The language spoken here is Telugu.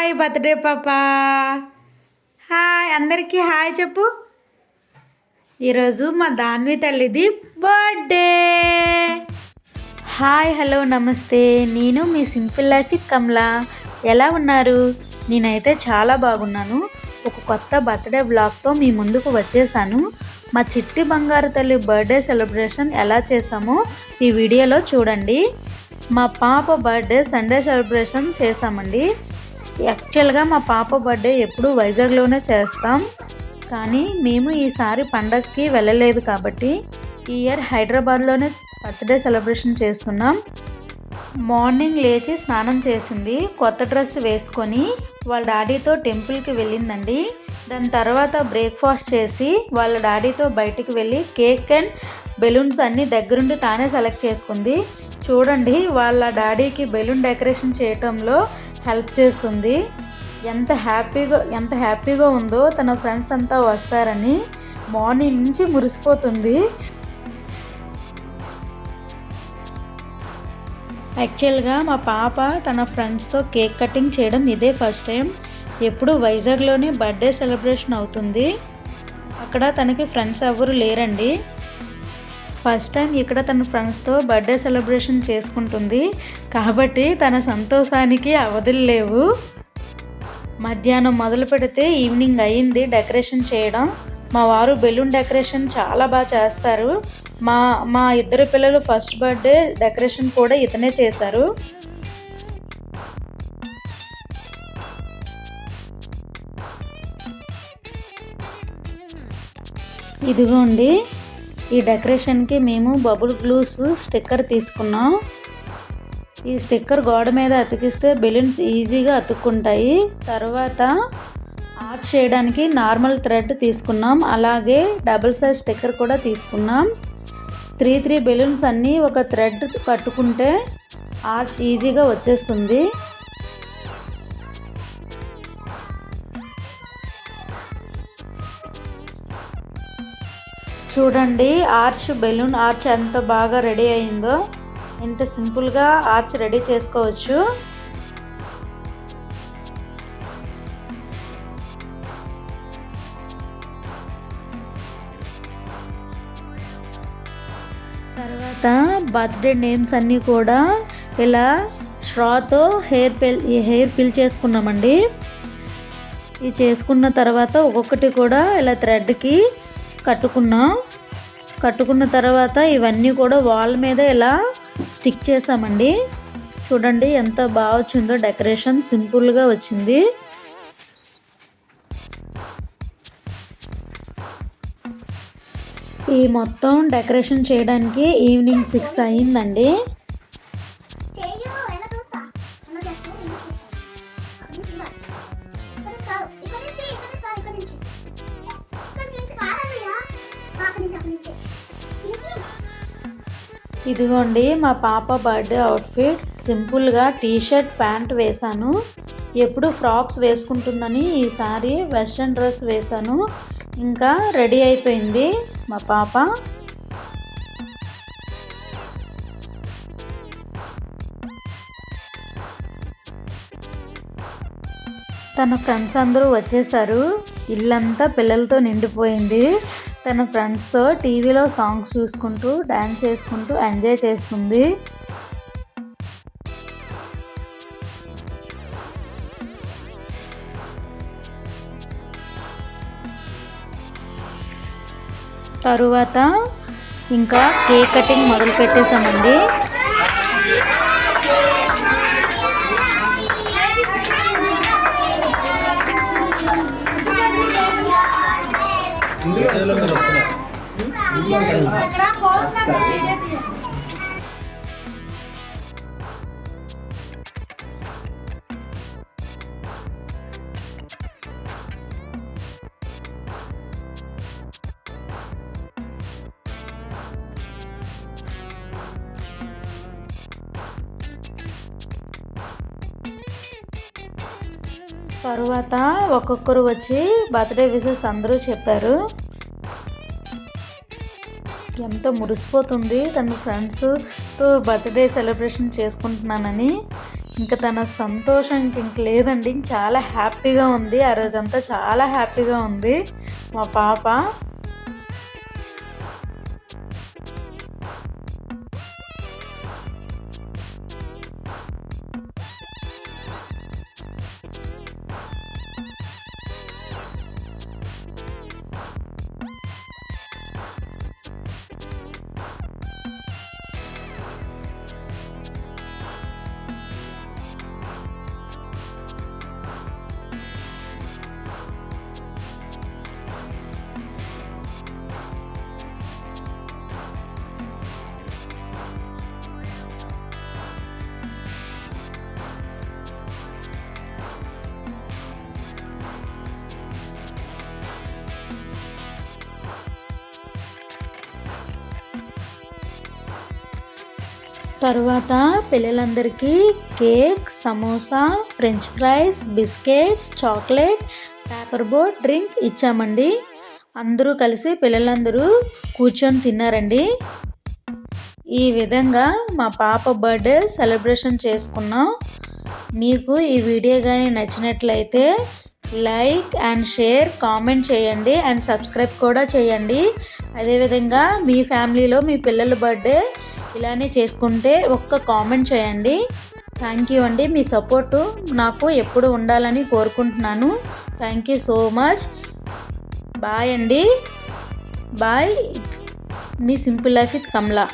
హాయ్ బర్త్డే పాపా. హాయ్ అందరికీ హాయ్ చెప్పు. ఈరోజు మా దాన్వి తల్లిది బర్త్డే. హాయ్ హలో నమస్తే, నేను మీ సింపుల్ లైఫ్ కమలా. ఎలా ఉన్నారు? నేనైతే చాలా బాగున్నాను. ఒక కొత్త బర్త్డే బ్లాగ్తో మీ ముందుకు వచ్చేసాను. మా చిట్టి బంగారు తల్లి బర్త్డే సెలబ్రేషన్ ఎలా చేసామో ఈ వీడియోలో చూడండి. మా పాప బర్త్డే సండే సెలబ్రేషన్ చేసామండి. యాక్చువల్గా మా పాప బర్త్డే ఎప్పుడు వైజాగ్లోనే చేస్తాం, కానీ మేము ఈసారి పండగకి వెళ్ళలేదు కాబట్టి ఈ ఇయర్ హైదరాబాద్లోనే బర్త్డే సెలబ్రేషన్ చేస్తున్నాం. మార్నింగ్ లేచి స్నానం చేసింది, కొత్త డ్రెస్ వేసుకొని వాళ్ళ డాడీతో టెంపుల్కి వెళ్ళిందండి. దాని తర్వాత బ్రేక్ఫాస్ట్ చేసి వాళ్ళ డాడీతో బయటికి వెళ్ళి కేక్ అండ్ బెలూన్స్ అన్నీ దగ్గరుండి తానే సెలెక్ట్ చేసుకుంది. చూడండి, వాళ్ళ డాడీకి బెలూన్ డెకరేషన్ చేయటంలో హెల్ప్ చేస్తుంది. ఎంత హ్యాపీగా ఉందో. తన ఫ్రెండ్స్ అంతా వస్తారని మార్నింగ్ నుంచి మురిసిపోతుంది. యాక్చువల్గా మా పాప తన ఫ్రెండ్స్తో కేక్ కటింగ్ చేయడం ఇదే ఫస్ట్ టైం. ఎప్పుడు వైజాగ్లోనే బర్త్డే సెలబ్రేషన్ అవుతుంది. అక్కడ తనకి ఫ్రెండ్స్ ఎవరు లేరండి. ఫస్ట్ టైం ఇక్కడ తన ఫ్రెండ్స్తో బర్త్డే సెలబ్రేషన్ చేసుకుంటుంది కాబట్టి తన సంతోషానికి అవధులు లేవు. మధ్యాహ్నం మొదలు పెడితే ఈవినింగ్ అయ్యింది డెకరేషన్ చేయడం. మా వారు బెలూన్ డెకరేషన్ చాలా బాగా చేస్తారు. మా ఇద్దరు పిల్లలు ఫస్ట్ బర్త్డే డెకరేషన్ కూడా ఇతనే చేశారు. ఇదిగోండి, ఈ డెకరేషన్కి మేము బబుల్ గ్లూస్ స్టిక్కర్ తీసుకున్నాం. ఈ స్టిక్కర్ గోడ మీద అతికిస్తే బెలూన్స్ ఈజీగా అతుక్కుంటాయి. తర్వాత ఆర్చ్ చేయడానికి నార్మల్ థ్రెడ్ తీసుకున్నాం, అలాగే డబుల్ సైజ్ స్టిక్కర్ కూడా తీసుకున్నాం. 3 బెలూన్స్ అన్నీ ఒక థ్రెడ్ కట్టుకుంటే ఆర్చ్ ఈజీగా వచ్చేస్తుంది. చూడండి, బెలూన్ ఆర్చ్ ఎంత బాగా రెడీ అయిందో. ఎంత సింపుల్గా ఆర్చ్ రెడీ చేసుకోవచ్చు. తర్వాత బర్త్డే నేమ్స్ అన్నీ కూడా ఇలా స్ట్రాతో హెయిర్ ఫిల్ చేసుకున్నామండి. ఇది చేసుకున్న తర్వాత ఒక్కొక్కటి కూడా ఇలా థ్రెడ్కి కట్టుకున్న తర్వాత ఇవన్నీ కూడా వాల్ మీద ఇలా స్టిక్ చేసామండి. చూడండి ఎంత బాగా వచ్చిందో డెకరేషన్, సింపుల్గా వచ్చింది. ఈ మొత్తం డెకరేషన్ చేయడానికి ఈవినింగ్ 6 అయ్యిందండి. ఇదిగోండి మా పాప బర్త్డే అవుట్ఫిట్. సింపుల్గా టీషర్ట్ ప్యాంట్ వేశాను. ఎప్పుడు ఫ్రాక్స్ వేసుకుంటుందని ఈసారి వెస్ట్రన్ డ్రెస్ వేశాను. ఇంకా రెడీ అయిపోయింది మా పాప. తన ఫ్రెండ్స్ అందరూ వచ్చేసారు. ఇల్లంతా పిల్లలతో నిండిపోయింది. తన ఫ్రెండ్స్తో టీవీలో సాంగ్స్ చూసుకుంటూ డ్యాన్స్ చేసుకుంటూ ఎంజాయ్ చేస్తుంది. తరువాత ఇంకా కేక్ కటింగ్ మొదలు పెట్టేశామండి. తరువాత ఒక్కొక్కరు వచ్చి బర్త్డే విషెస్ అందరూ చెప్పారు. ఎంతో మురిసిపోతుంది తన ఫ్రెండ్స్తో బర్త్డే సెలబ్రేషన్ చేసుకుంటున్నానని. ఇంకా తన సంతోషం ఇంక లేదండి. చాలా హ్యాపీగా ఉంది. ఆ రోజంతా చాలా హ్యాపీగా ఉంది మా పాప. తర్వాత పిల్లలందరికీ cake, samosa, French fries, biscuits, chocolate, paper boat, drink ఇచ్చామండి. అందరూ కలిసి పిల్లలందరూ కూర్చొని తిన్నారండి. ఈ విధంగా మా పాప బర్త్డే సెలబ్రేషన్ చేసుకున్నాం. మీకు ఈ వీడియో కానీ నచ్చినట్లయితే లైక్ అండ్ షేర్, కామెంట్ చేయండి అండ్ సబ్స్క్రైబ్ కూడా చేయండి. అదేవిధంగా మీ ఫ్యామిలీలో మీ పిల్లల బర్త్డే ఇలానే చేసుకుంటే ఒక్క కామెంట్ చేయండి. థ్యాంక్ యూ అండి. మీ సపోర్టు నాకు ఎప్పుడు ఉండాలని కోరుకుంటున్నాను. Thank you so much. Bye అండి. బాయ్. మీ సింపుల్ లైఫ్ విత్ కమలా.